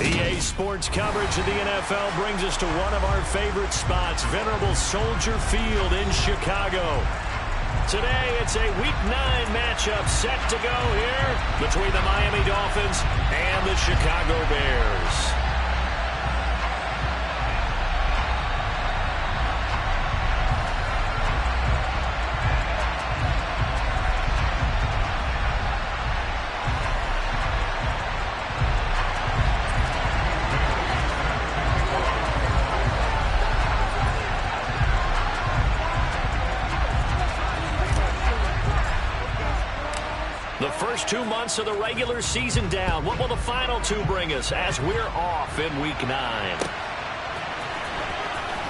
EA Sports coverage of the NFL brings us to one of our favorite spots, venerable Soldier Field in Chicago. Today, it's a Week 9 matchup set to go here between the Miami Dolphins and the Chicago Bears. The first 2 months of the regular season down. What will the final 2 bring us as we're off in Week 9?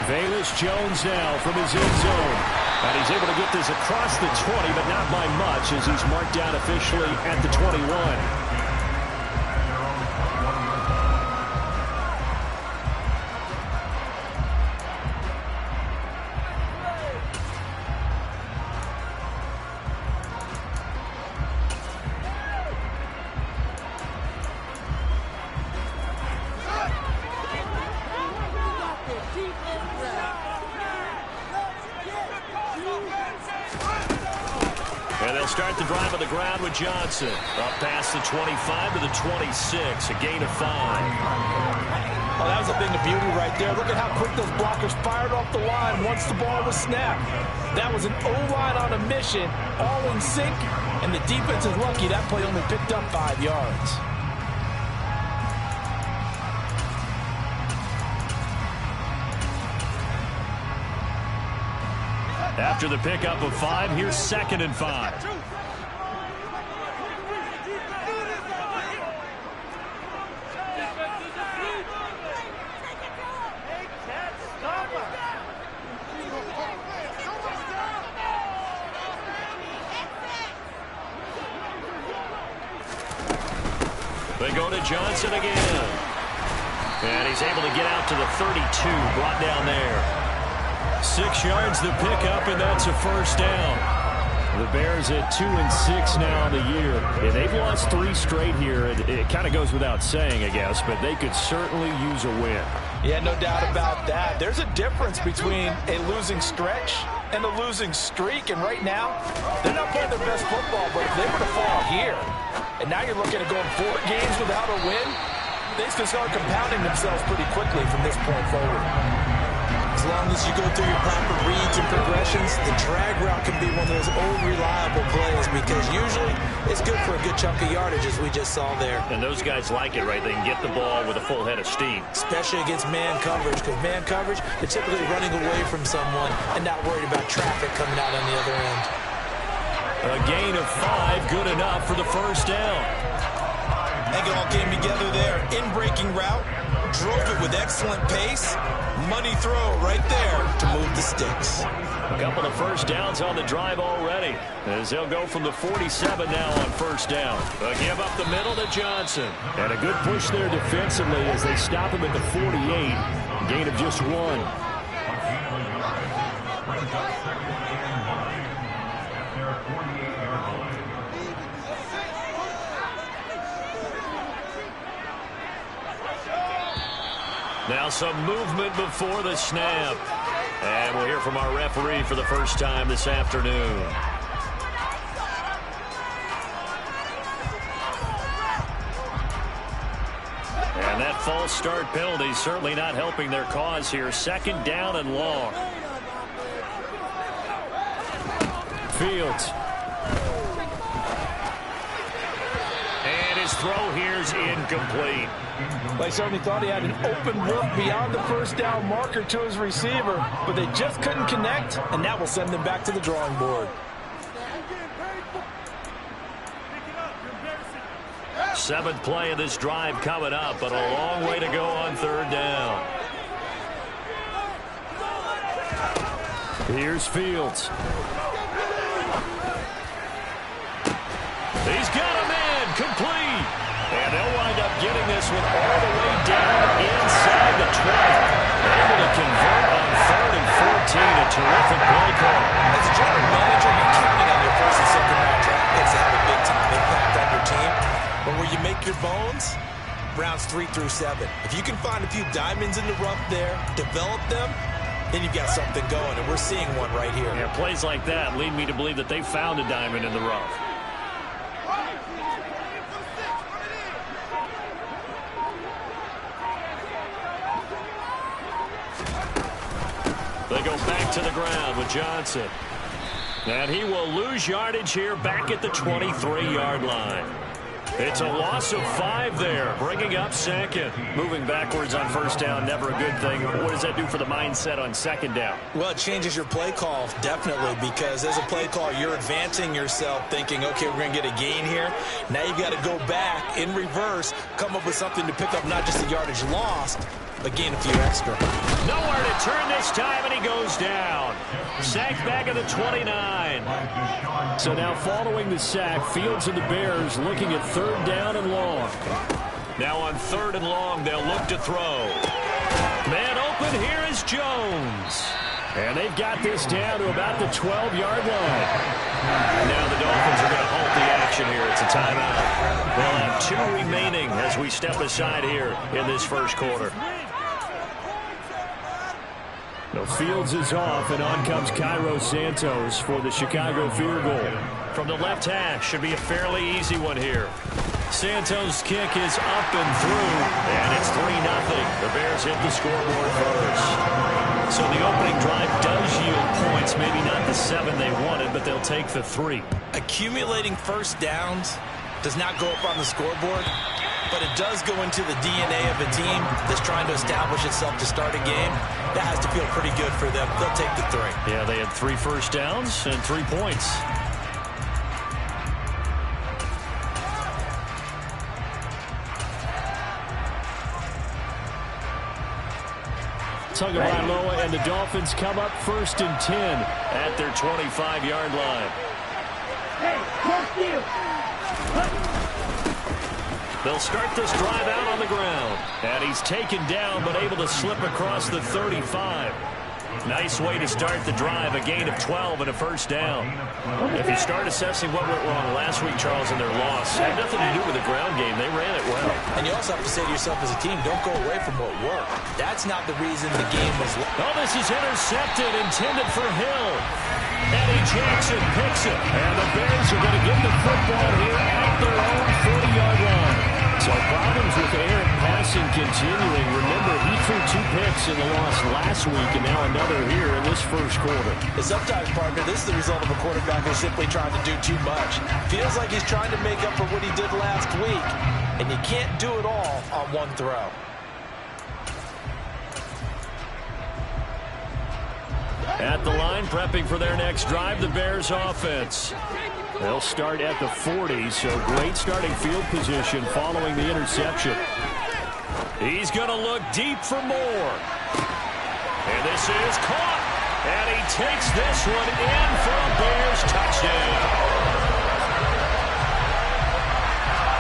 Velus Jones now from his end zone. And he's able to get this across the 20, but not by much as he's marked down officially at the 21. And they'll start the drive on the ground with Johnson. Up past the 25 to the 26, a gain of 5. Oh, that was a thing of beauty right there. Look at how quick those blockers fired off the line once the ball was snapped. That was an O-line on a mission, all in sync, and the defense is lucky that play only picked up 5 yards. After the pickup of 5, here's 2nd and 5. They go to Johnson again. And he's able to get out to the 32, brought down there. 6 yards the pickup, and that's a first down. The Bears at 2-6 now in the year. And they've lost 3 straight here. It kind of goes without saying, I guess, but they could certainly use a win. Yeah, no doubt about that. There's a difference between a losing stretch and a losing streak, and right now, they're not playing their best football, but if they were to fall here, and now you're looking at going 4 games without a win, things can start compounding themselves pretty quickly from this point forward. As long as you go through your proper reads and progressions, the drag route can be one of those old reliable plays because usually it's good for a good chunk of yardage as we just saw there. And those guys like it, right? They can get the ball with a full head of steam. Especially against man coverage, because man coverage, they're typically running away from someone and not worried about traffic coming out on the other end. A gain of 5, good enough for the first down. I think it all came together there. In-breaking route, drove it with excellent pace. Money throw right there to move the sticks. A couple of first downs on the drive already, as they'll go from the 47 now on first down. A give up the middle to Johnson. And a good push there defensively as they stop him at the 48. Gain of just 1. Now some movement before the snap. And we'll hear from our referee for the first time this afternoon. And that false start penalty certainly not helping their cause here. 2nd down and long. Fields. And his throw here's incomplete. They certainly thought he had an open look beyond the first down marker to his receiver, but they just couldn't connect, and that will send them back to the drawing board. 7th play of this drive coming up, but a long way to go on 3rd down. Here's Fields. He's got a man complete. And they'll wind up getting this one all the way down inside the 20. Able to convert on 3rd and 14. A terrific play call. As a general manager, you're counting on your 1st and 2nd round draft picks to have a big-time impact on your team. But where you make your bones, rounds 3 through 7. If you can find a few diamonds in the rough there, develop them, then you've got something going, and we're seeing one right here. Yeah, plays like that lead me to believe that they found a diamond in the rough. They go back to the ground with Johnson. And he will lose yardage here back at the 23-yard line. It's a loss of 5 there, bringing up second. Moving backwards on first down, never a good thing. What does that do for the mindset on second down? Well, it changes your play call, definitely, because as a play call, you're advancing yourself thinking, okay, we're going to get a gain here. Now you've got to go back in reverse, come up with something to pick up not just the yardage lost, but gain a few extra. Nowhere to turn this time, and he goes down. Sacked back at the 29. So now following the sack, Fields and the Bears looking at 3rd down and long. Now on 3rd and long, they'll look to throw. Man open, here is Jones. And they've got this down to about the 12-yard line. And now the Dolphins are going to halt the action here. It's a timeout. We'll have 2 remaining as we step aside here in this first quarter. Fields is off, and on comes Cairo Santos for the Chicago field goal. From the left hash, should be a fairly easy one here. Santos' kick is up and through, and it's 3-0. The Bears hit the scoreboard first. So the opening drive does yield points, maybe not the 7 they wanted, but they'll take the 3. Accumulating first downs does not go up on the scoreboard, but it does go into the DNA of a team that's trying to establish itself to start a game. That has to feel pretty good for them. They'll take the 3. Yeah, they had 3 first downs and 3 points. Tagovailoa and the Dolphins come up 1st and 10 at their 25-yard line. Hey, fuck you! They'll start this drive out on the ground. And he's taken down, but able to slip across the 35. Nice way to start the drive, a gain of 12 and a first down. If you start assessing what went wrong last week, Charles, in their loss, it had nothing to do with the ground game. They ran it well. And you also have to say to yourself as a team, don't go away from what worked. That's not the reason the game was lost. Oh, this is intercepted, intended for Hill. Eddie Jackson picks it. And the Bears are going to get the football here at their own 40-yard line. So problems with errant passing continuing. Remember, he threw 2 picks in the loss last week, and now another here in this first quarter. Sometimes, partner, this is the result of a quarterback who's simply trying to do too much. Feels like he's trying to make up for what he did last week, and you can't do it all on one throw. At the line, prepping for their next drive, the Bears offense. They'll start at the 40, so great starting field position following the interception. He's going to look deep for more. And this is caught. And he takes this one in for a Bears touchdown.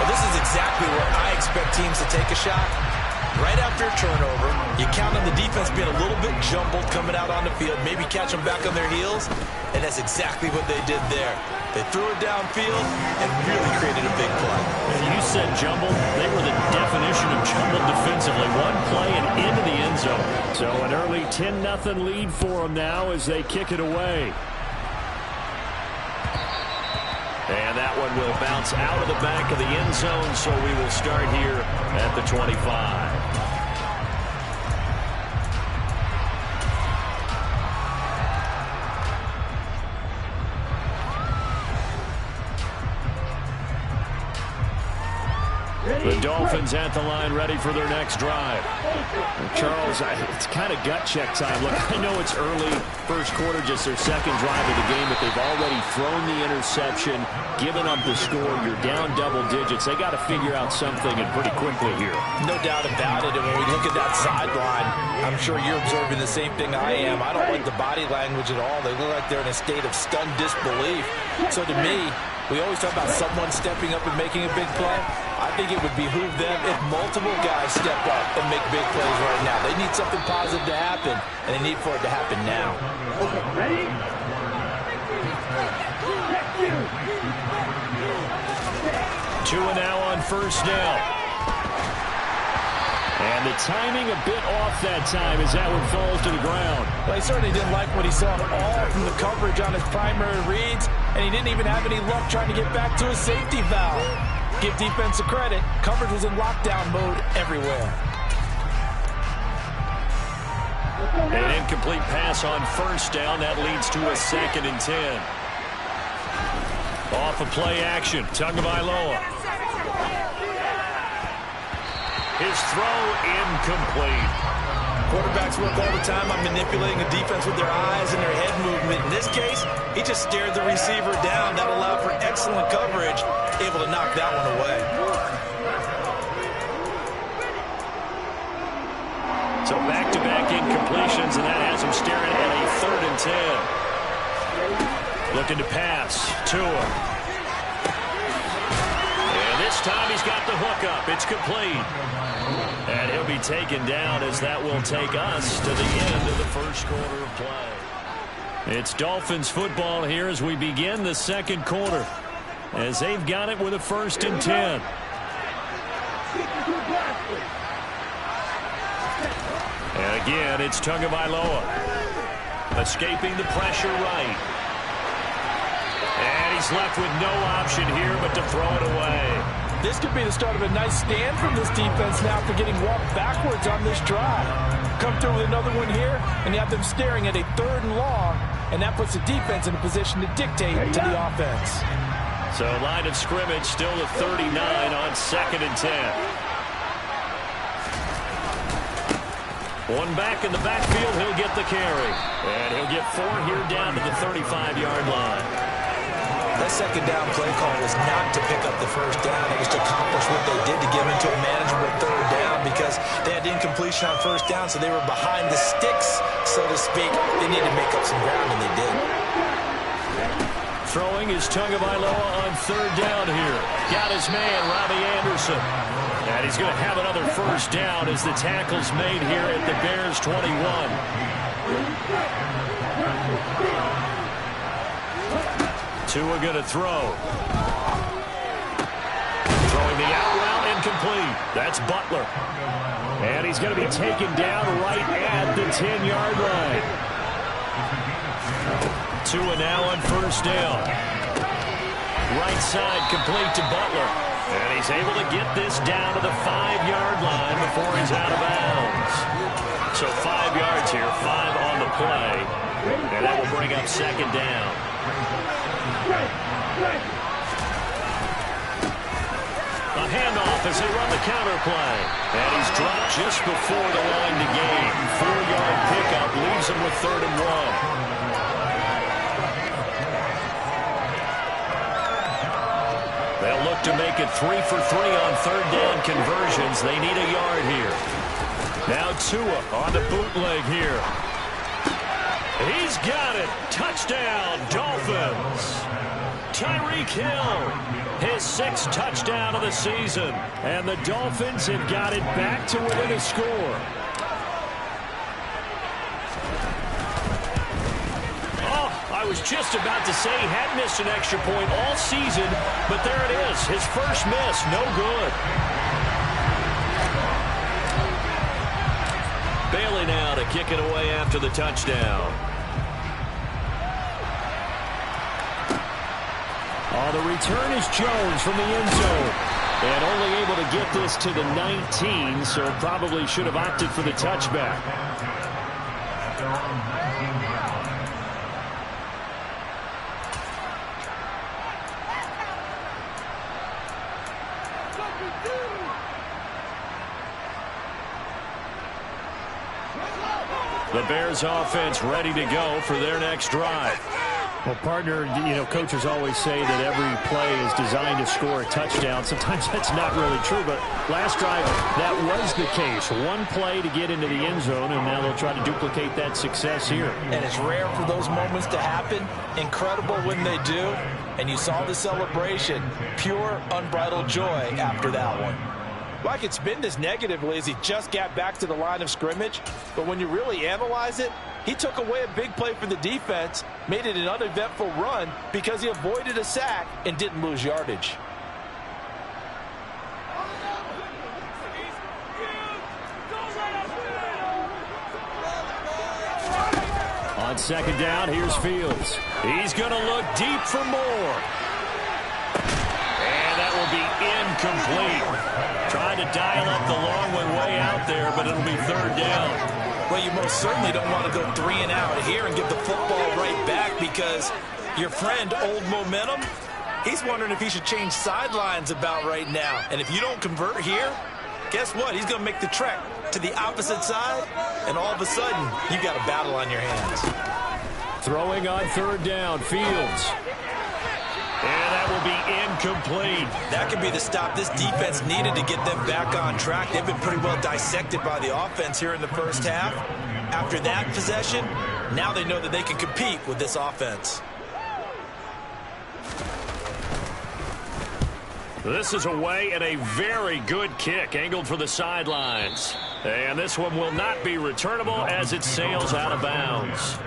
Well, this is exactly where I expect teams to take a shot. Right after a turnover, you count on the defense being a little bit jumbled coming out on the field, maybe catch them back on their heels, and that's exactly what they did there. They threw it downfield and really created a big play. And you said jumbled. They were the definition of jumbled defensively. One play and into the end zone. So an early 10-0 lead for them now as they kick it away. And that one will bounce out of the back of the end zone, so we will start here at the 25. The Dolphins at the line, ready for their next drive. Charles, it's kind of gut check time. Look, I know it's early, first quarter, just their second drive of the game, but they've already thrown the interception, given up the score. You're down double digits. They got to figure out something, and pretty quickly here. No doubt about it. And when we look at that sideline, I'm sure you're observing the same thing I am. I don't like the body language at all. They look like they're in a state of stunned disbelief. So to me, we always talk about someone stepping up and making a big play. I think it would behoove them if multiple guys step up and make big plays right now. They need something positive to happen, and they need for it to happen now. Okay, ready? 2 and now on first down. the timing a bit off that time as that one falls to the ground. Well, he certainly didn't like what he saw at all from the coverage on his primary reads, and he didn't even have any luck trying to get back to his safety valve. Give defense a credit. Coverage was in lockdown mode everywhere. An incomplete pass on first down. That leads to a 2nd and 10. Off of play action. Tagovailoa. His throw incomplete. Quarterbacks work all the time on manipulating a defense with their eyes and their head movement. In this case, he just stared the receiver down. That allowed for excellent coverage, able to knock that one away. So back-to-back incompletions, and that has him staring at a 3rd and 10. Looking to pass. Tua. And this time he's got the hook up. It's complete. And he'll be taken down as that will take us to the end of the first quarter of play. It's Dolphins football here as we begin the second quarter, as they've got it with a 1st and 10. And again, it's Tagovailoa. Escaping the pressure right. And he's left with no option here but to throw it away. This could be the start of a nice stand from this defense now for getting walked backwards on this drive. Come through with another one here, and you have them staring at a 3rd and long, and that puts the defense in a position to dictate to the offense. So line of scrimmage still at 39 on 2nd and 10. One back in the backfield, he'll get the carry. And he'll get 4 here down to the 35-yard line. That second down play call was not to pick up the first down. It was to accomplish what they did to get into a manageable 3rd down because they had incompletion on first down, so they were behind the sticks, so to speak. They needed to make up some ground, and they did. Throwing is Tagovailoa on 3rd down here. Got his man, Robbie Anderson. And he's going to have another first down as the tackle's made here at the Bears' 21. Tua going to throw. Throwing the out route incomplete. That's Butler. And he's going to be taken down right at the 10-yard line. Tua now on first down. Right side complete to Butler. And he's able to get this down to the 5-yard line before he's out of bounds. So 5 yards here, 5 on the play. And that will bring up 2nd down. A handoff as they run the counter play. And he's dropped just before the line to gain. 4-yard pickup leaves him with 3rd and 1. They'll look to make it 3 for 3 on 3rd down conversions. They need a yard here. Now Tua on the bootleg here. He's got it. Touchdown, Dolphins. Tyreek Hill, his 6th touchdown of the season. And the Dolphins have got it back to within a score. I was just about to say he had missed an extra point all season, but there it is. His first miss, no good. Bailey now to kick it away after the touchdown. The return is Jones from the end zone. And only able to get this to the 19, so probably should have opted for the touchback. The Bears offense ready to go for their next drive. Well, partner, coaches always say that every play is designed to score a touchdown. Sometimes that's not really true, but last drive, that was the case. One play to get into the end zone, and now they'll try to duplicate that success here. And it's rare for those moments to happen. Incredible when they do. And you saw the celebration. Pure, unbridled joy after that one. Like it's been this negatively as he just got back to the line of scrimmage. But when you really analyze it, he took away a big play for the defense, made it an uneventful run because he avoided a sack and didn't lose yardage. On second down, here's Fields. He's going to look deep for more. And that will be incomplete. Trying to dial up the long one way out there, but it'll be third down. Well, you most certainly don't want to go 3 and out here and give the football right back, because your friend, Old Momentum, he's wondering if he should change sidelines about right now. And if you don't convert here, guess what? He's going to make the trek to the opposite side, and all of a sudden, you got a battle on your hands. Throwing on third down, Fields. And that will be incomplete. That could be the stop this defense needed to get them back on track. They've been pretty well dissected by the offense here in the first half. After that possession, now they know that they can compete with this offense. This is away, and a very good kick angled for the sidelines. And this one will not be returnable as it sails out of bounds.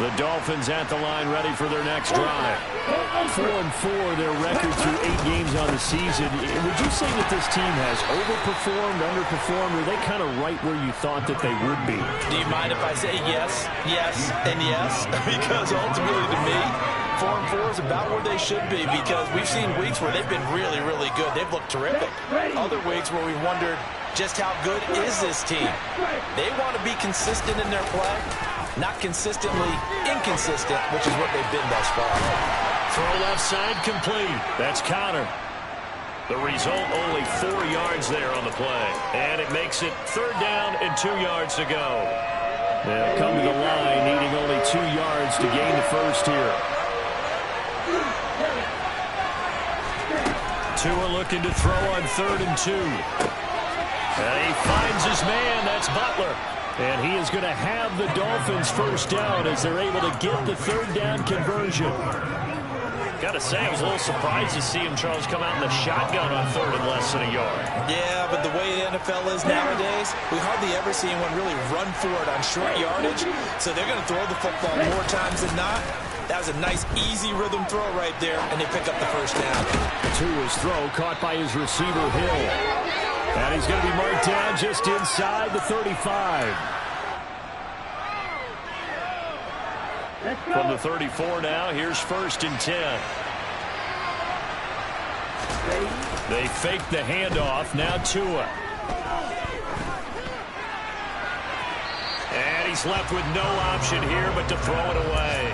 The Dolphins at the line, ready for their next drive. 4-4, their record through 8 games on the season. Would you say that this team has overperformed, underperformed, or are they kind of right where you thought that they would be? Do you mind if I say yes, yes, and yes? Because ultimately, to me, 4-4 is about where they should be, because we've seen weeks where they've been really, really good. They've looked terrific. Other weeks where we wondered just how good is this team. They want to be consistent in their play, not consistently inconsistent, which is what they've been thus far. Throw left side complete. That's Connor. The result, only 4 yards there on the play. And it makes it third down and 2 yards to go. They'll come to the line, needing only 2 yards to gain the first here. Tua looking to throw on 3rd and 2. And he finds his man. That's Butler. And he is going to have the Dolphins first down as they're able to get the third down conversion. Got to say, I was a little surprised to see him, Charles, come out in the shotgun on 3rd and less than a yard. Yeah, but the way the NFL is nowadays, we hardly ever see anyone really run for it on short yardage. So they're going to throw the football more times than not. That was a nice, easy rhythm throw right there, and they pick up the first down. Tua's throw caught by his receiver, Hill. And he's going to be marked down just inside the 35. From the 34 now, here's 1st and 10. They fake the handoff. Now Tua. And he's left with no option here but to throw it away.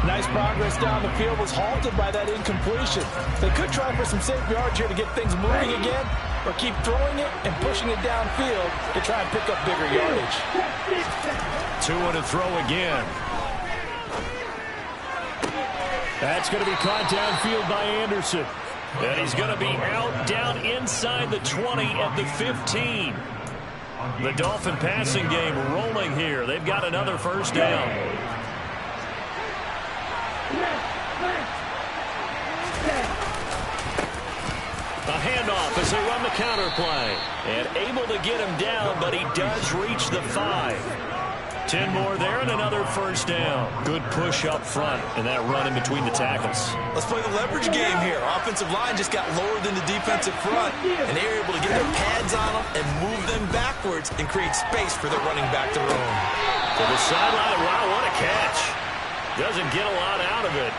Nice progress down the field, was halted by that incompletion. They could try for some safe yards here to get things moving again, or keep throwing it and pushing it downfield to try and pick up bigger yardage. Tua to throw again. That's going to be caught downfield by Anderson. And he's going to be out down inside the 20 at the 15. The Dolphin passing game rolling here. They've got another first down. A handoff as they run the counter play. And able to get him down, but he does reach the 5. 10 more there and another first down. Good push up front and that run in between the tackles. Let's play the leverage game here. Offensive line just got lower than the defensive front, and they were able to get their pads on them and move them backwards and create space for their running back to roam. To the sideline, wow, what a catch. Doesn't get a lot out of it,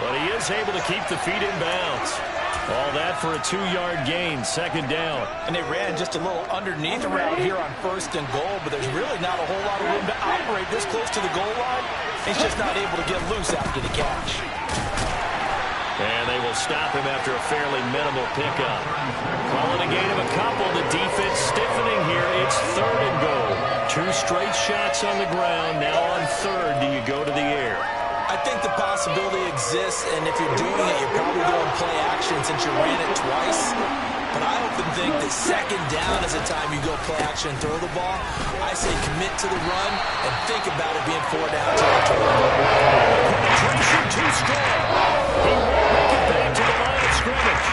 but he is able to keep the feet in bounds. All that for a 2-yard gain, second down. And they ran just a little underneath route here on 1st and goal, but there's really not a whole lot of room to operate this close to the goal line. He's just not able to get loose after the catch. And they will stop him after a fairly minimal pickup. Calling a gain of a couple, the defense stiffening here. It's 3rd and goal. 2 straight shots on the ground. Now on 3rd, do you go to the air? I think the possibility exists, and if you're doing it, you're probably going to play action since you ran it twice. But I often think that second down is the time you go play action and throw the ball. I say commit to the run and think about it being 4-down territory. Penetration too strong. He won't make it back to the line of scrimmage.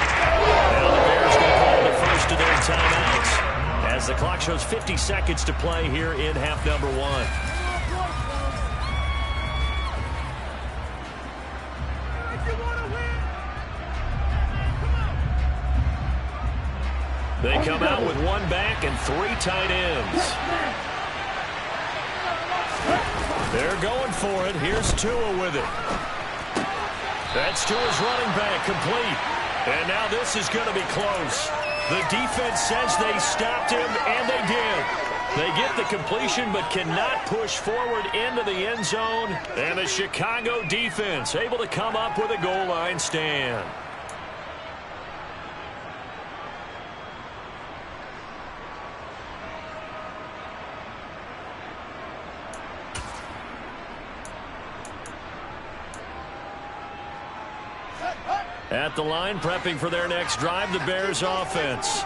Now the Bears going to call the first of their timeouts as the clock shows 50 seconds to play here in half number 1. They come out with one back and 3 tight ends. They're going for it. Here's Tua with it. That's Tua's running back, complete. And now this is going to be close. The defense says they stopped him, and they did. They get the completion but cannot push forward into the end zone. And the Chicago defense able to come up with a goal line stand. At the line, prepping for their next drive, the Bears offense.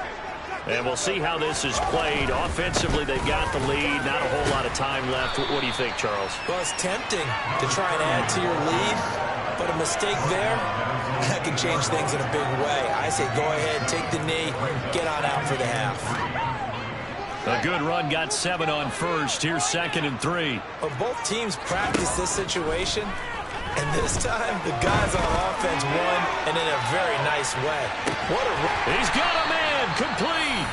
And we'll see how this is played. Offensively, they've got the lead. Not a whole lot of time left. What do you think, Charles? Well, it's tempting to try and add to your lead, but a mistake there, that can change things in a big way. I say go ahead, take the knee, get on out for the half. A good run, got 7 on first. Here's 2nd and 3. Well, both teams practice this situation. And this time, the guys on offense won, and in a very nice way. What a run. He's got a man, complete.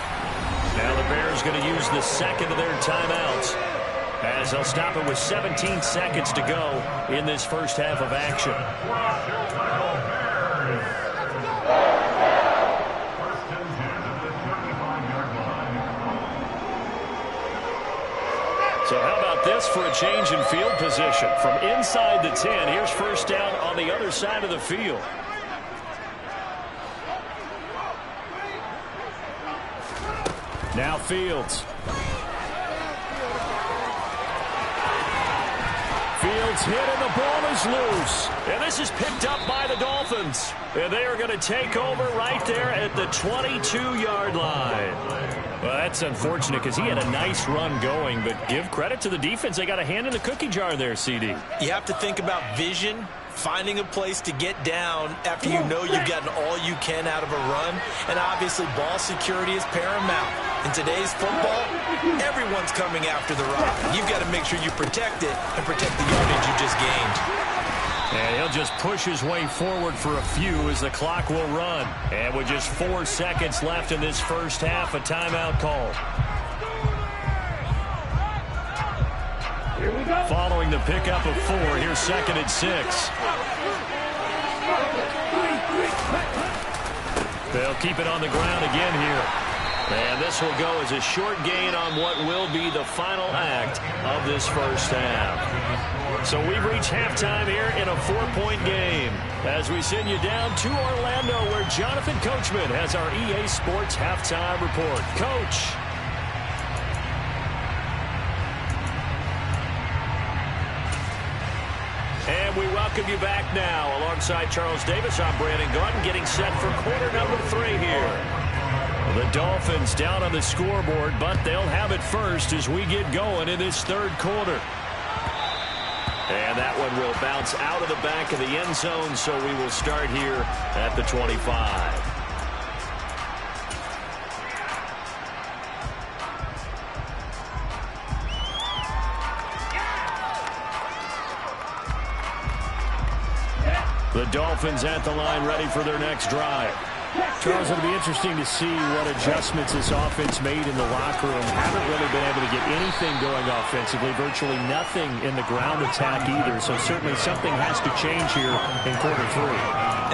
Now the Bears going to use the second of their timeouts, as they'll stop it with 17 seconds to go in this first half of action. So how about this for a change in field position? From inside the 10, here's first down on the other side of the field. Now Fields. Fields hit and the ball is loose. And this is picked up by the Dolphins. And they are going to take over right there at the 22-yard line. Well, that's unfortunate because he had a nice run going, but give credit to the defense. They got a hand in the cookie jar there, CD. You have to think about vision, finding a place to get down after you know you've gotten all you can out of a run, and obviously ball security is paramount. In today's football, everyone's coming after the rock. You've got to make sure you protect it and protect the yardage you just gained. And he'll just push his way forward for a few as the clock will run. And with just 4 seconds left in this first half, a timeout call. Following the pickup of 4, here's 2nd and 6. They'll keep it on the ground again here. And this will go as a short gain on what will be the final act of this first half. So we've reached halftime here in a 4-point game as we send you down to Orlando where Jonathan Coachman has our EA Sports halftime report. Coach. And we welcome you back now. Alongside Charles Davis, I'm Brandon Gaudin getting set for quarter number 3 here. The Dolphins down on the scoreboard, but they'll have it first as we get going in this third quarter. And that one will bounce out of the back of the end zone, so we will start here at the 25. The Dolphins at the line ready for their next drive. Charles, it'll be interesting to see what adjustments this offense made in the locker room. Haven't really been able to get anything going offensively, virtually nothing in the ground attack either. So certainly something has to change here in quarter 3.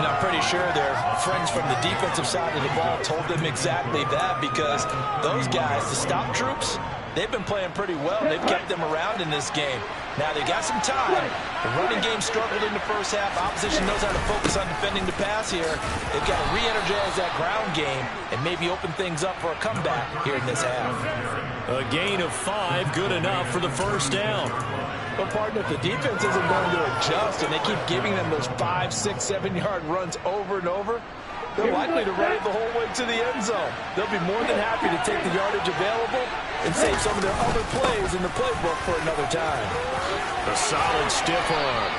And I'm pretty sure their friends from the defensive side of the ball told them exactly that, because those guys, the stop troops, they've been playing pretty well. They've kept them around in this game. Now, they got some time. The running game struggled in the first half. Opposition knows how to focus on defending the pass here. They've got to re-energize that ground game and maybe open things up for a comeback here in this half. A gain of 5, good enough for the first down. But, partner, if the defense isn't going to adjust and they keep giving them those 5, 6, 7-yard runs over and over, they're likely to run it the whole way to the end zone. They'll be more than happy to take the yardage available and save some of their other plays in the playbook for another time. A solid stiff arm.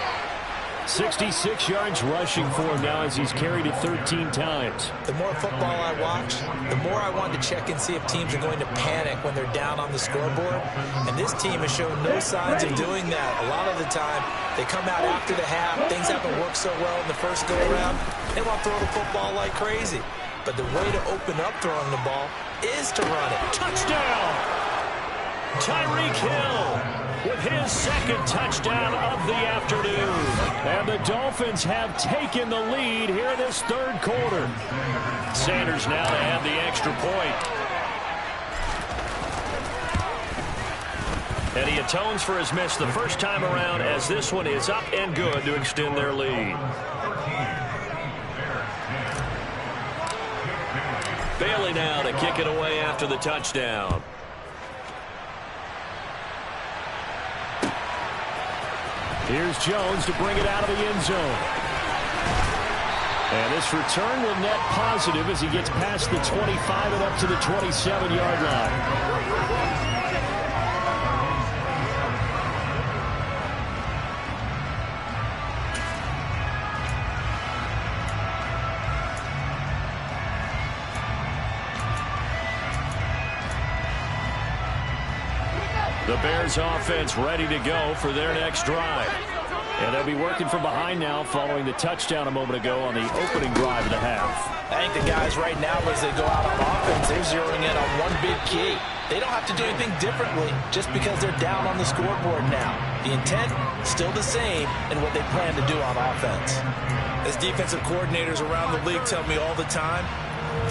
66 yards rushing for him now as he's carried it 13 times. The more football I watch, the more I want to check and see if teams are going to panic when they're down on the scoreboard. And this team has shown no signs of doing that. A lot of the time, they come out after the half. Things haven't worked so well in the first go-around. They want to throw the football like crazy. but the way to open up throwing the ball is to run it. Touchdown! Tyreek Hill with his second touchdown of the afternoon. And the Dolphins have taken the lead here in this third quarter. Sanders now to have the extra point. And he atones for his miss the first time around, as this one is up and good to extend their lead. Bailey now to kick it away after the touchdown. Here's Jones to bring it out of the end zone. And this return will net positive as he gets past the 25 and up to the 27-yard line. The Bears offense ready to go for their next drive. And they'll be working from behind now following the touchdown a moment ago on the opening drive of the half. I think the guys right now, as they go out on offense, they're zeroing in on one big key. They don't have to do anything differently just because they're down on the scoreboard now. The intent, still the same in what they plan to do on offense. As defensive coordinators around the league tell me all the time,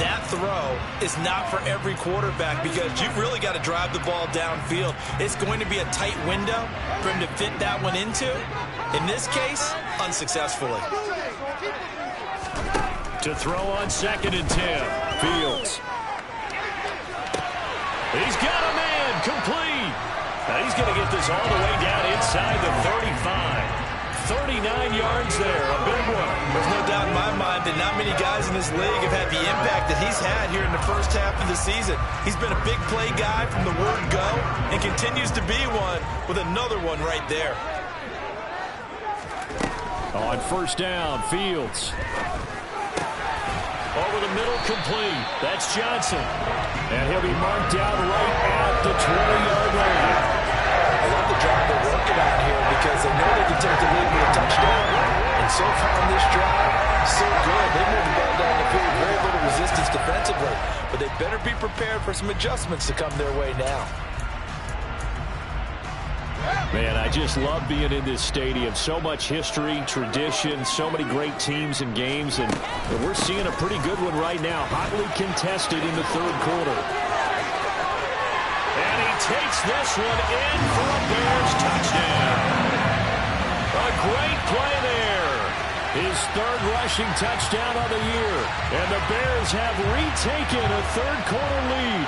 that throw is not for every quarterback because you've really got to drive the ball downfield. It's going to be a tight window for him to fit that one into. In this case, unsuccessfully. To throw on 2nd and 10. Fields. He's got a man complete. Now he's going to get this all the way down inside the 35. 39 yards there, a big one. There's no doubt in my mind that not many guys in this league have had the impact that he's had here in the first half of the season. He's been a big play guy from the word go and continues to be one with another one right there. On first down, Fields. Over the middle, complete. That's Johnson. And he'll be marked out right at the 20-yard line. I love the drive they're working on here because they know they can take the lead with a touchdown. And so far in this drive, so good. They move the ball down the field, very little resistance defensively. But they better be prepared for some adjustments to come their way now. Man, I just love being in this stadium. So much history, tradition, so many great teams and games. And we're seeing a pretty good one right now. Hotly contested in the third quarter. And he takes this one in for a Bears touchdown. A great play there. His third rushing touchdown of the year. And the Bears have retaken a third quarter lead.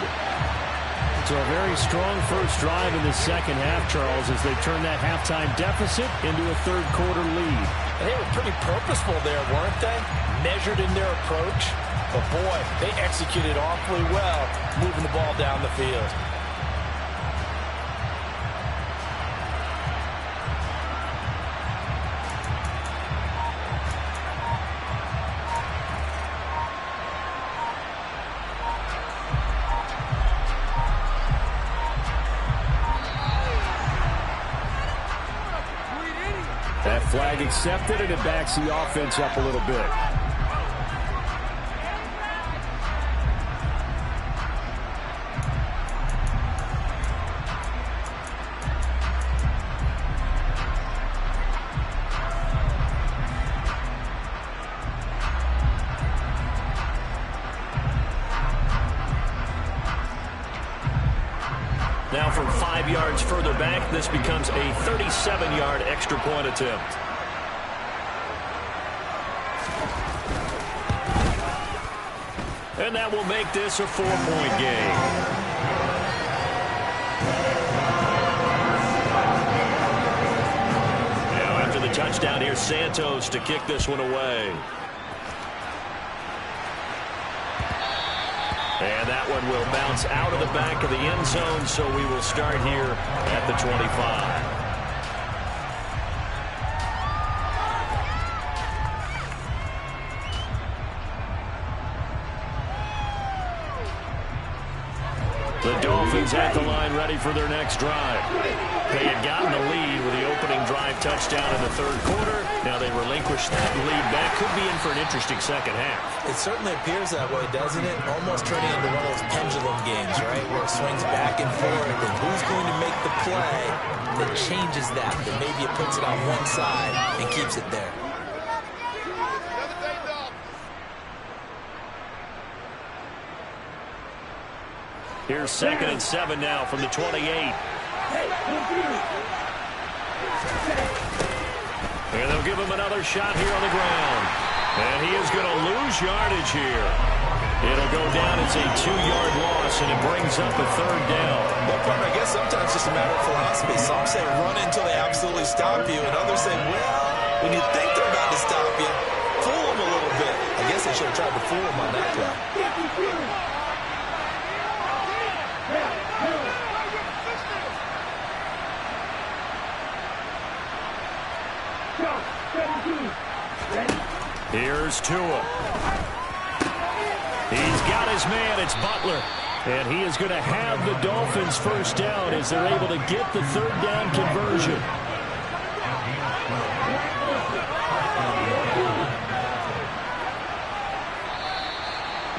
So a very strong first drive in the second half, Charles, as they turn that halftime deficit into a third quarter lead. And they were pretty purposeful there, weren't they? Measured in their approach. But boy, they executed awfully well, moving the ball down the field. That flag accepted, and it backs the offense up a little bit. Now from 5 yards further back, this becomes a 37-yard extra point attempt. And that will make this a 4-point game. Now after the touchdown, here's Santos to kick this one away. And that one will bounce out of the back of the end zone, so we will start here at the 25. The Dolphins at the line ready for their next drive. They had gotten the lead with the opening drive touchdown in the third quarter. Now they relinquished that lead back. Could be in for an interesting second half. It certainly appears that way, doesn't it? Almost turning into one of those pendulum games, right? Where it swings back and forth, and who's going to make the play that changes that maybe it puts it on one side and keeps it there. Here's 2nd and 7 now from the 28. And they'll give him another shot here on the ground. And he is going to lose yardage here. It'll go down as a 2-yard loss, and it brings up a 3rd down. Well, partner, I guess sometimes it's just a matter of philosophy. Some say run until they absolutely stop you, and others say, well, when you think they're about to stop you, fool them a little bit. I guess they should have tried to fool them on that play. Here's Tua. He's got his man. It's Butler. And he is going to have the Dolphins first down as they're able to get the 3rd down conversion.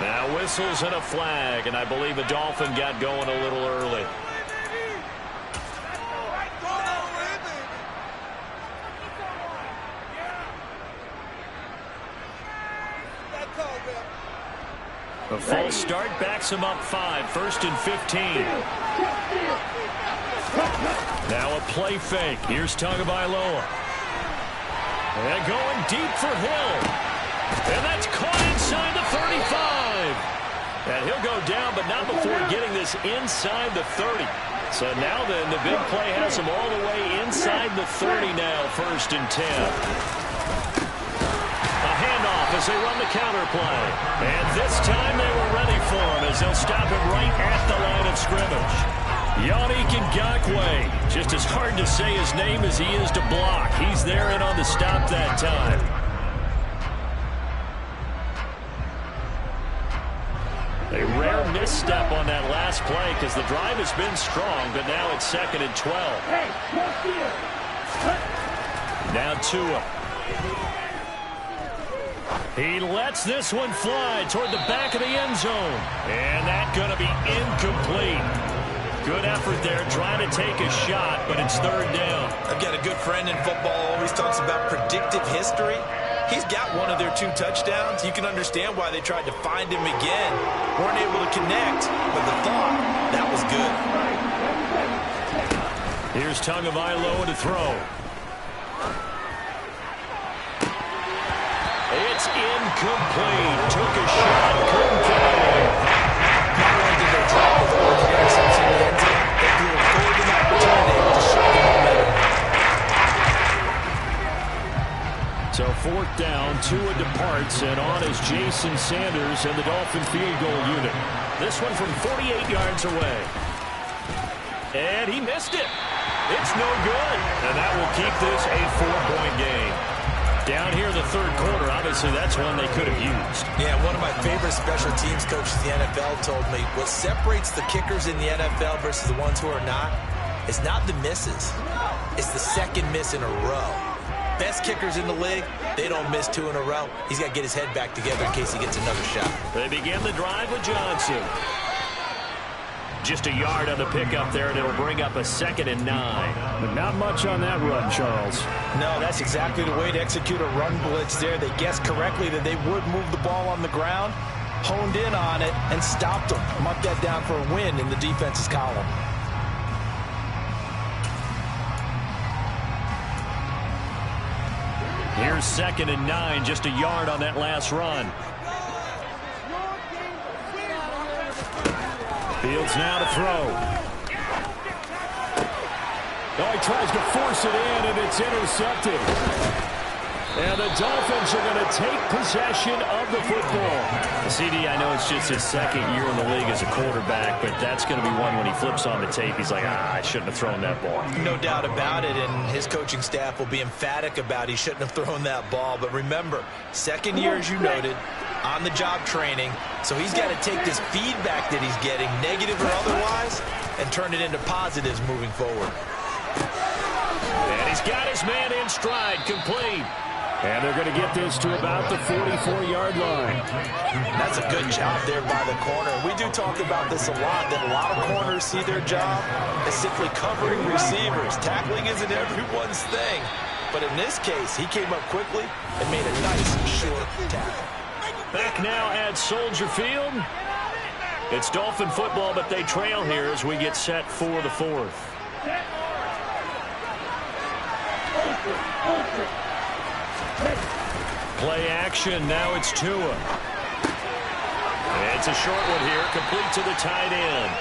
Now whistles and a flag, and I believe a Dolphin got going a little early. A false start backs him up 5. 1st and 15. Now a play fake. Here's Tagovailoa. And going deep for Hill. And that's caught inside the 35. And he'll go down, but not before getting this inside the 30. So now then, the big play has him all the way inside the 30 now. 1st and 10. As they run the counter play. And this time they were ready for him as they'll stop him right at the line of scrimmage. Yannick Ngakoue. Just as hard to say his name as he is to block. He's there and on the stop that time. A rare misstep on that last play because the drive has been strong, but now it's 2nd and 12. Now Tua. He lets this one fly toward the back of the end zone. And that's going to be incomplete. Good effort there, trying to take a shot, but it's 3rd down. I've got a good friend in football, always talks about predictive history. He's got one of their 2 touchdowns. You can understand why they tried to find him again. Weren't able to connect, but the thought, that was good. Here's Tagovailoa to throw. It's incomplete. Took a shot, couldn't get it. Not only did they drop the ball in the interception in the end zone, they blew a golden opportunity to show the momentum. So 4th down, Tua departs, and on is Jason Sanders and the Dolphin field goal unit. This one from 48 yards away. And he missed it. It's no good. And that will keep this a 4-point game. Down here in the 3rd quarter, obviously that's one they could have used. Yeah, one of my favorite special teams coaches in the NFL told me what separates the kickers in the NFL versus the ones who are not is not the misses. It's the 2nd miss in a row. Best kickers in the league, they don't miss 2 in a row. He's got to get his head back together in case he gets another shot. They begin the drive with Johnson. Just a yard on the pickup there, and it'll bring up a 2nd and 9. But not much on that run, Charles. No, that's exactly the way to execute a run blitz there. They guessed correctly that they would move the ball on the ground, honed in on it, and stopped them. Mark that down for a win in the defense's column. Here's 2nd and 9, just a yard on that last run. Fields now to throw. Oh, he tries to force it in, and it's intercepted. And the Dolphins are going to take possession of the football. CD, I know it's just his 2nd year in the league as a quarterback, but that's going to be one when he flips on the tape. He's like, I shouldn't have thrown that ball. No doubt about it, and his coaching staff will be emphatic about he shouldn't have thrown that ball. But remember, 2nd year, as you noted, on-the-job training, so he's got to take this feedback that he's getting, negative or otherwise, and turn it into positives moving forward. He's got his man in stride, complete. And they're going to get this to about the 44-yard line. That's a good job there by the corner. We do talk about this a lot, that a lot of corners see their job as simply covering receivers. Tackling isn't everyone's thing. But in this case, he came up quickly and made a nice, short tackle. Back now at Soldier Field. It's Dolphin football, but they trail here as we get set for the fourth. Play action. Now it's Tua. It's a short one here, complete to the tight end.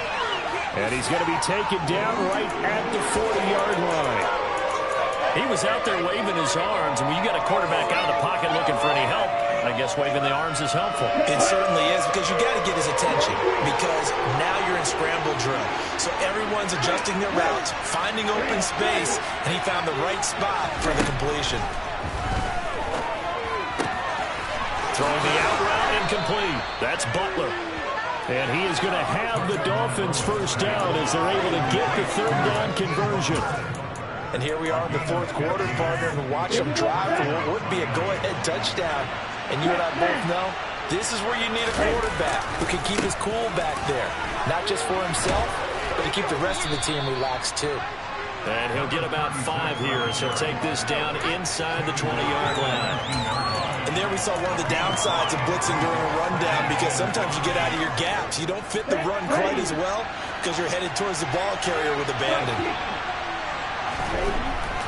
And he's going to be taken down right at the 40-yard line. He was out there waving his arms, and when you got a quarterback out of the pocket looking for any help, I guess waving the arms is helpful. It certainly is, because you got to get his attention, because now you're in scramble drill. So everyone's adjusting their routes, finding open space, and he found the right spot for the completion. Throwing the out route incomplete. That's Butler. And he is going to have the Dolphins first down as they're able to get the third down conversion. And here we are in the fourth quarter, partner, and watch them drive for what would be a go-ahead touchdown. And you and I both know this is where you need a quarterback who can keep his cool back there. Not just for himself, but to keep the rest of the team relaxed too. And he'll get about 5 here as he'll take this down inside the 20-yard line. And there we saw one of the downsides of blitzing during a rundown, because sometimes you get out of your gaps. You don't fit the run quite as well because you're headed towards the ball carrier with abandon.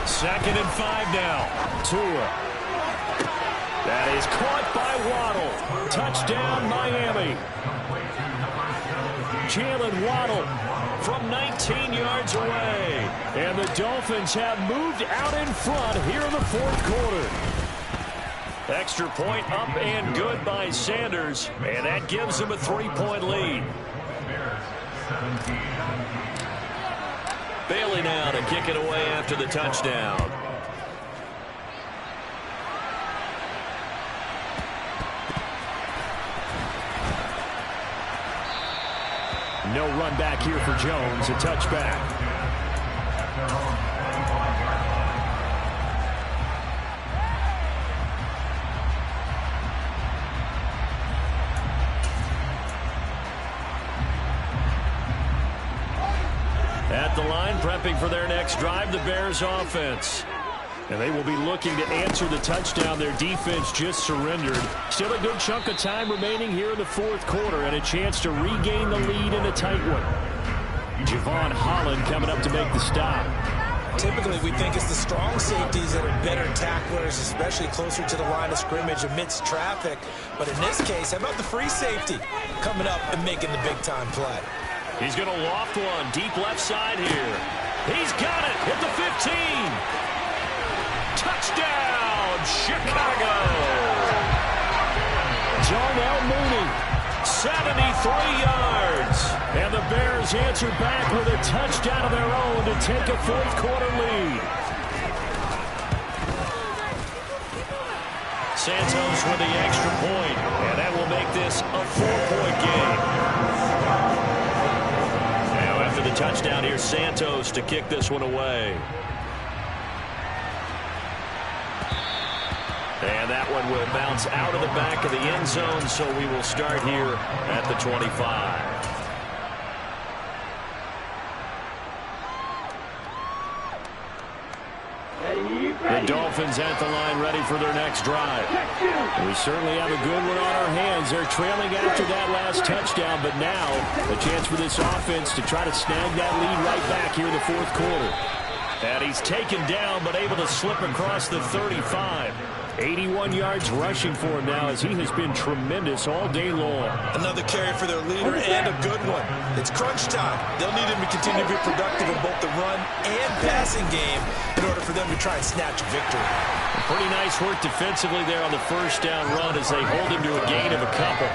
2nd and 5 now. Tua. That is caught by Waddle. Touchdown, Miami. Jalen Waddle from 19 yards away. And the Dolphins have moved out in front here in the fourth quarter. Extra point up and good by Sanders, and that gives him a 3-point lead. Bailey now to kick it away after the touchdown. No run back here for Jones, a touchback. At the line, prepping for their next drive, the Bears offense. And they will be looking to answer the touchdown their defense just surrendered. Still a good chunk of time remaining here in the fourth quarter, and a chance to regain the lead in a tight one. Javon Holland coming up to make the stop. Typically, we think it's the strong safeties that are better tacklers, especially closer to the line of scrimmage amidst traffic. But in this case, how about the free safety coming up and making the big-time play? He's going to loft one deep left side here. He's got it at the 15. Touchdown, Chicago. Darnell Mooney, 73 yards. And the Bears answer back with a touchdown of their own to take a fourth quarter lead. Santos with the extra point, and that will make this a 4-point game. Now after the touchdown, here's Santos to kick this one away. And that one will bounce out of the back of the end zone, so we will start here at the 25. The Dolphins at the line ready for their next drive. We certainly have a good one on our hands. They're trailing after that last touchdown, but now a chance for this offense to try to snag that lead right back here in the fourth quarter. And he's taken down, but able to slip across the 35. 81 yards rushing for him now, as he has been tremendous all day long. Another carry for their leader, and a good one. It's crunch time. They'll need him to continue to be productive in both the run and passing game in order for them to try and snatch a victory. Pretty nice work defensively there on the first down run as they hold him to a gain of a couple.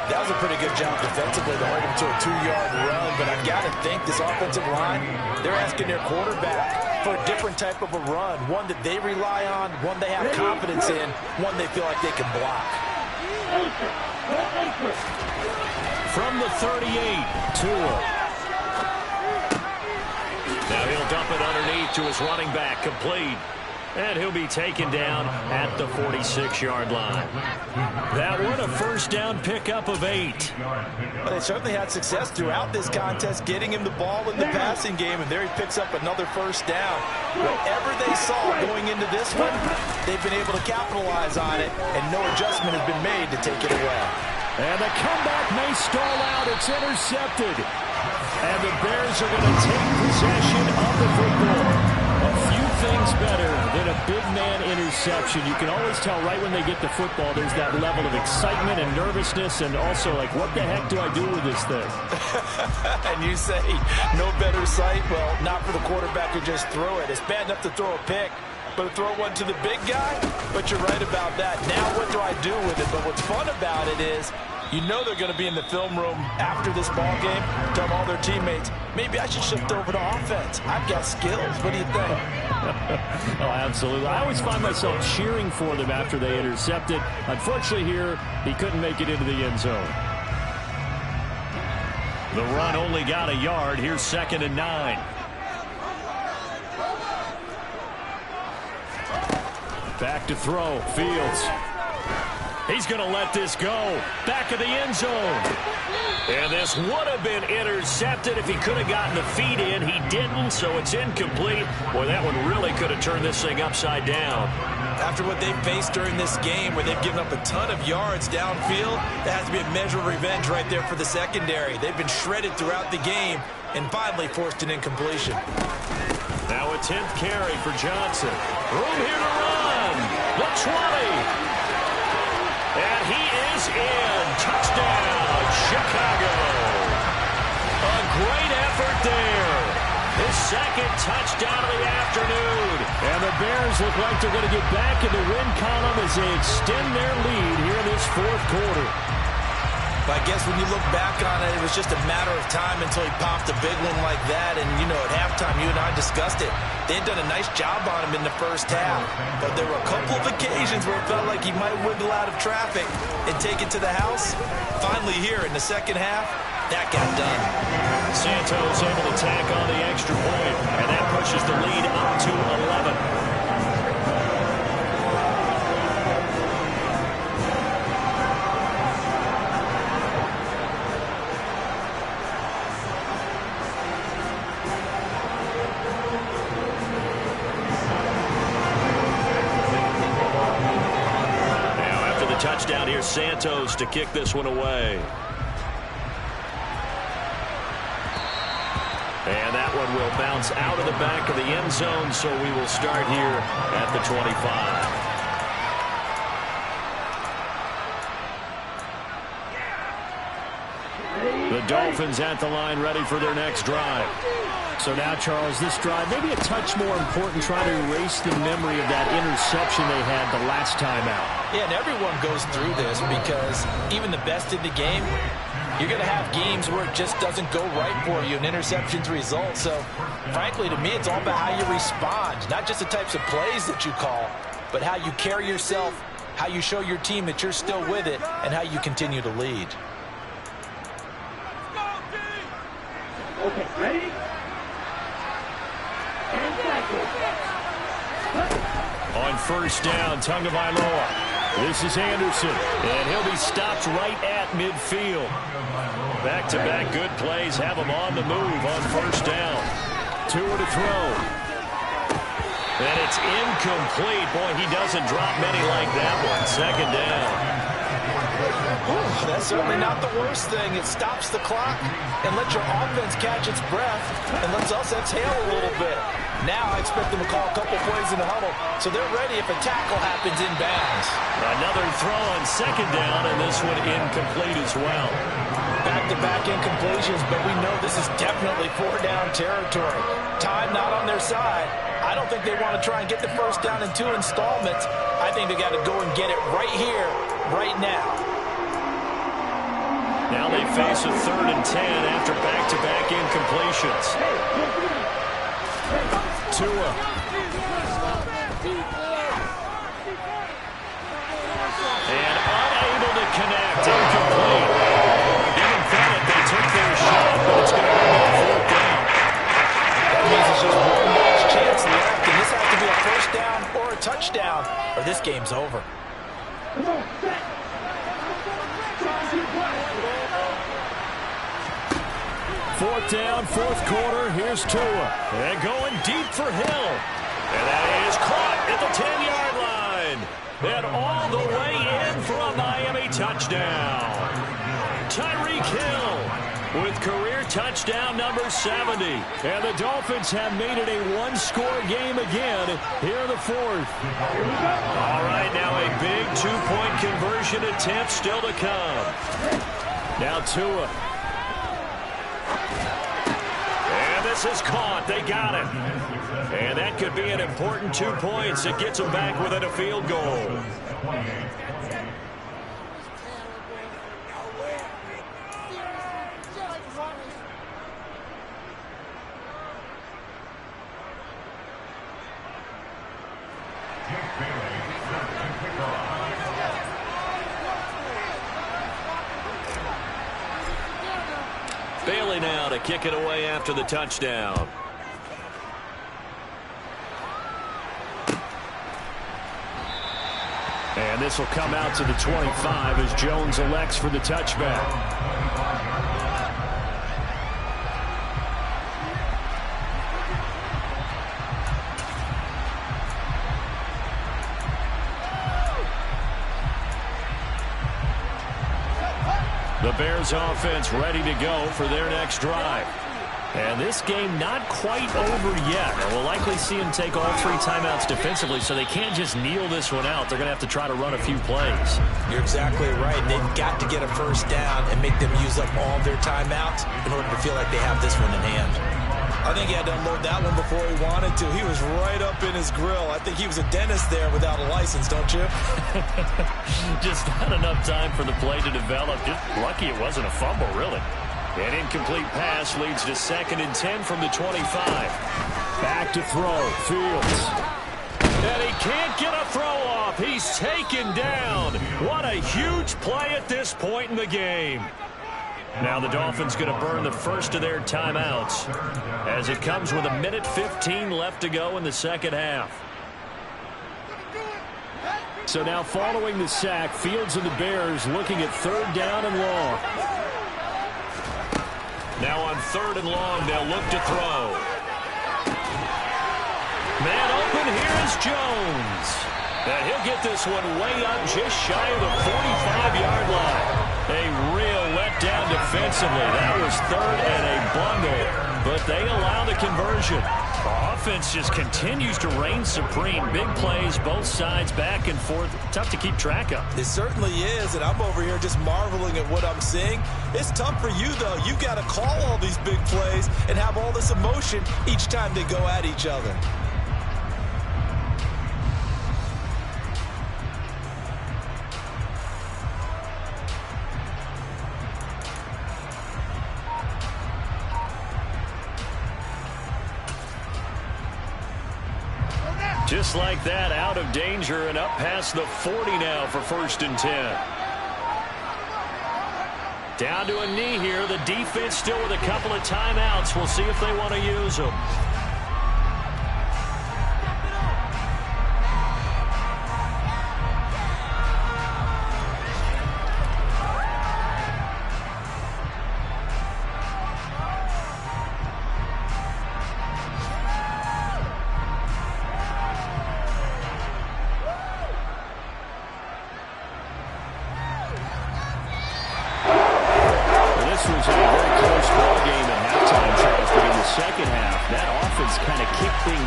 That was a pretty good job defensively to hold him to a 2-yard run, but I've got to think this offensive line, they're asking their quarterback for a different type of a run, one that they rely on, one they have confidence in, one they feel like they can block. From the 38, Tua. Now he'll dump drop it underneath to his running back, complete. And he'll be taken down at the 46-yard line. That one, a first down pickup of 8. Well, they certainly had success throughout this contest, getting him the ball in the passing game, and there he picks up another first down. Whatever they saw going into this one, they've been able to capitalize on it, and no adjustment has been made to take it away. And the comeback may stall out. It's intercepted. And the Bears are going to take possession of the football. A few things better than a big man interception. You can always tell right when they get the football, there's that level of excitement and nervousness, and also like, what the heck do I do with this thing? And you say, no better sight? Well, not for the quarterback to just throw it. It's bad enough to throw a pick, but to throw one to the big guy? But you're right about that. Now what do I do with it? But what's fun about it is, you know they're going to be in the film room after this ball game, tell all their teammates, maybe I should shift over to offense. I've got skills. What do you think? Oh, absolutely. I always find myself cheering for them after they intercept it. Unfortunately here, he couldn't make it into the end zone. The run only got a yard. Here's 2nd and 9. Back to throw. Fields. He's going to let this go. Back of the end zone. And this would have been intercepted if he could have gotten the feet in. He didn't, so it's incomplete. Boy, that one really could have turned this thing upside down. After what they've faced during this game, where they've given up a ton of yards downfield, that has to be a measure of revenge right there for the secondary. They've been shredded throughout the game and finally forced an incompletion. Now a 10th carry for Johnson. Room here to run. The 20. And he is in. Touchdown, Chicago. A great effort there. His 2nd touchdown of the afternoon. And the Bears look like they're going to get back in the win column as they extend their lead here in this 4th quarter. But I guess when you look back on it, it was just a matter of time until he popped a big one like that. And, you know, at halftime, you and I discussed it. They had done a nice job on him in the first half. But there were a couple of occasions where it felt like he might wiggle out of traffic and take it to the house. Finally here in the second half, that got done. Santos able to tack on the extra point, and that pushes the lead up to 11. Touchdown here, Santos to kick this one away. And that one will bounce out of the back of the end zone, so we will start here at the 25. The Dolphins at the line, ready for their next drive. So now, Charles, this drive maybe a touch more important, trying to erase the memory of that interception they had the last time out. Yeah, and everyone goes through this because even the best in the game, you're going to have games where it just doesn't go right for you, and interceptions result. So, frankly, to me, it's all about how you respond, not just the types of plays that you call, but how you carry yourself, how you show your team that you're still with it, and how you continue to lead. Okay, ready? On first down, Tagovailoa. This is Anderson. And he'll be stopped right at midfield. Back-to-back good plays have him on the move on first down. Tua to throw. And it's incomplete. Boy, he doesn't drop many like that one. Second down. That's certainly not the worst thing. It stops the clock and lets your offense catch its breath and lets us exhale a little bit. Now I expect them to call a couple plays in the huddle, so they're ready if a tackle happens inbounds. Another throw on second down, and this one incomplete as well. Back-to-back incompletions, but we know this is definitely 4-down territory. Time not on their side. I don't think they want to try and get the first down in 2 installments. I think they got to go and get it right here, right now. Now they face a 3rd and 10 after back-to-back incompletions. Tua. And unable to connect. Incomplete. Give them credit. They took their shot, but it's going to remain 4th down. That means it's just 1 more game's over. Come on, set. Fourth down, fourth quarter. Here's Tua. And going deep for Hill. And that is caught at the 10-yard line. And all the way in for a Miami touchdown. Tyreek Hill with career touchdown number 70. And the Dolphins have made it a one-score game again here in the fourth. All right, now a big two-point conversion attempt still to come. Now Tua. And this is caught. They got it. And that could be an important 2 points. It gets them back within a field goal. Bailey now to kick it away after the touchdown. And this will come out to the 25 as Jones elects for the touchback. The Bears offense ready to go for their next drive. And this game not quite over yet. And we'll likely see them take all 3 timeouts defensively, so they can't just kneel this one out. They're going to have to try to run a few plays. You're exactly right. They've got to get a first down and make them use up all their timeouts in order to feel like they have this one in hand. I think he had to unload that one before he wanted to. He was right up in his grill. I think he was a dentist there without a license, don't you? Just not enough time for the play to develop. Just lucky it wasn't a fumble, really. An incomplete pass leads to 2nd and 10 from the 25. Back to throw. Fields. And he can't get a throw off. He's taken down. What a huge play at this point in the game. Now the Dolphins going to burn the first of their timeouts as it comes with 1:15 left to go in the second half. So now following the sack, Fields and the Bears looking at 3rd down and long. Now on 3rd and long, they'll look to throw. Man open, here is Jones. And he'll get this one way up just shy of the 45-yard line. A real letdown defensively. That was 3rd and a bundle, but they allow the conversion. Offense just continues to reign supreme. Big plays, both sides, back and forth. Tough to keep track of. It certainly is, and I'm over here just marveling at what I'm seeing. It's tough for you, though. You've got to call all these big plays and have all this emotion each time they go at each other. Just like that, out of danger and up past the 40 now for 1st and 10. Down to a knee here. The defense still with a couple of timeouts. We'll see if they want to use them.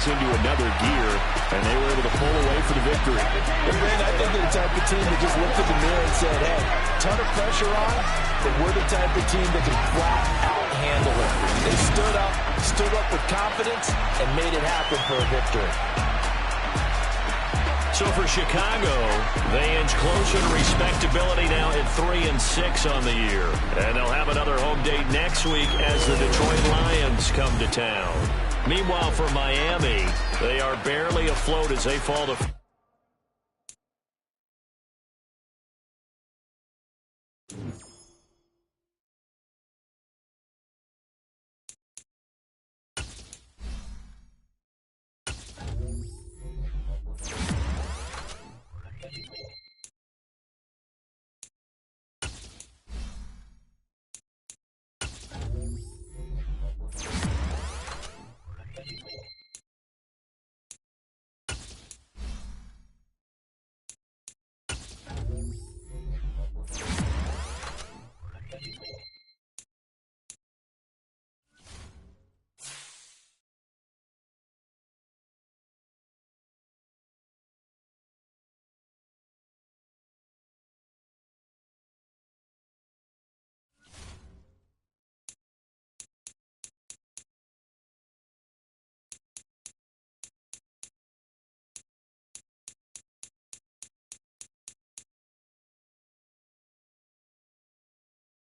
Into another gear, and they were able to pull away for the victory. And Brandon, I think they're the type of team that just looked at the mirror and said, hey, ton of pressure on, but we're the type of team that can flat out handle it. They stood up with confidence, and made it happen for a victory. So for Chicago, they inch closer to respectability now at 3-6 on the year. And they'll have another home date next week as the Detroit Lions come to town. Meanwhile, for Miami, they are barely afloat as they fall to